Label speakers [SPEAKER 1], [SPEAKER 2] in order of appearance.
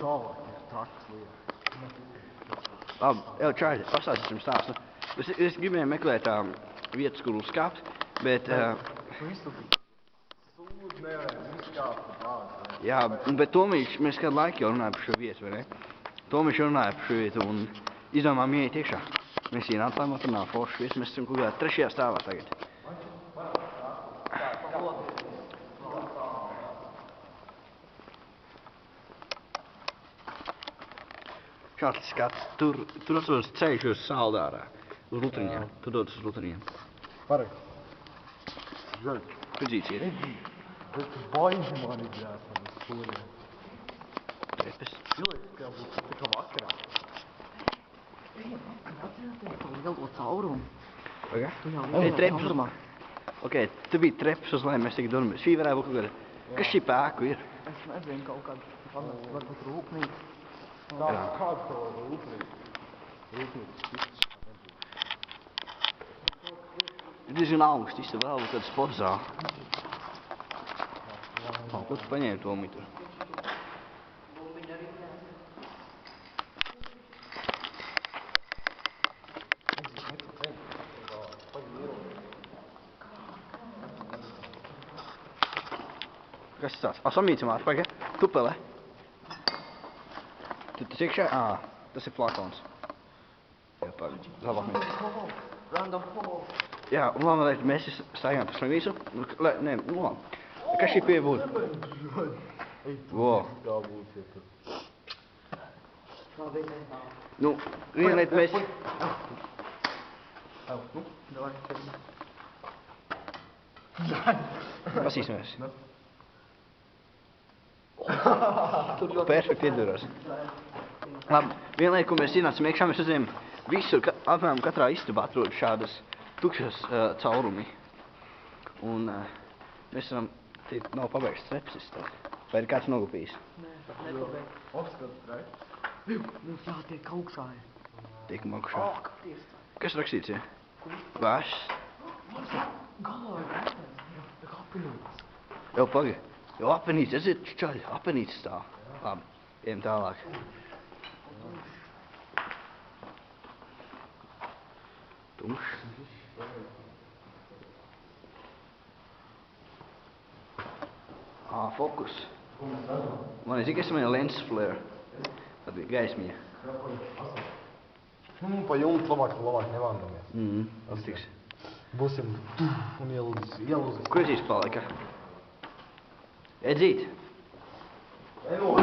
[SPEAKER 1] tālāk ir trakas lietas.
[SPEAKER 2] Labi, jau čādi, pasācis jums stāstu. Es gribēju meklēt vietas, kur uzkāpt, bet...
[SPEAKER 1] Visu sūdz nevarēja izkāpt tādu.
[SPEAKER 2] Jā, bet Tomiņš, mēs kādu laiku jau runājam par šo vietu, vai ne? Tomiņš runāja par šo vietu un izdomājām ieiet iekšā. Mēs ienācām, tur nav foršas vietas, mēs esam kaut kādā 3. stāvā tagad. Šāds skats, tur atrodas ceļš uz Saldārā, uz Lutriņiem, tur dodas uz Lutriņiem.
[SPEAKER 1] Pareizi. Žaļ.
[SPEAKER 2] Kudzīts ir?
[SPEAKER 1] Bet baigi man izjāsam uz stūriem.
[SPEAKER 2] Trepes.
[SPEAKER 1] Cilvēks, kā būtu tā kā vakarā. Atcerieties par lielo caurumu.
[SPEAKER 2] Paga?
[SPEAKER 1] Tu jau lielā caurumā.
[SPEAKER 2] Ok, tu bija trepes uz lai mēs tik dodamies. Šī varētu būt kaut kāda. Kas šī pēku ir?
[SPEAKER 1] Es nezinu, kaut kāda, varbūt rūpnīca.
[SPEAKER 3] Kāds tev rūpnīca?
[SPEAKER 2] Ir diezgan augsts, tas vēl kaut kāda sporta zāle. Ko tu paņēmi to mitu? Kas tas? Samīcam ātri, paga? Tupele. Tas iekšā? Tas ir flakons. Jā, paga. Labāk mēs.
[SPEAKER 1] Random hole.
[SPEAKER 2] Jā, un labi, mēs staigājām pa smagvīsu. Nē, nu labi. Kas šī pie būtu? Vo.
[SPEAKER 3] Kā būs, ja tur.
[SPEAKER 2] Nu, viena lieta mēs... Pasīsimies. Perfekti ieduros. Labi, viena lieta, ko mēs ienācam iekšā, mēs redzējām visur, apmēram katrā istabā atrodas šādas tukšas caurumi. Un mēs varam, te nav pabeigts treps izstāt. Vai ir kāds nogupījis?
[SPEAKER 1] Nē, nepabeigts.
[SPEAKER 3] Apskats, right?
[SPEAKER 1] Mums jātiek augšā.
[SPEAKER 2] Tiekam augšā.
[SPEAKER 1] Kāpties tā?
[SPEAKER 2] Kas rakstīts, ja? Vēšs.
[SPEAKER 1] Galā ir rēstens. Tā kā apinīts.
[SPEAKER 2] Jau pagi. Jau apenīts, aiziet čaļi. Apenīts stāv. Labi, ejam tālāk. Tumšs. Fokus. Man ir tikai man ir lens flare. Tad bija gaismiņa.
[SPEAKER 3] Nu, pa jumtu labāk nevandamies.
[SPEAKER 2] Tas tiks.
[SPEAKER 3] Būsim un ielūzīs.
[SPEAKER 2] Kur esi palika? Edzīt?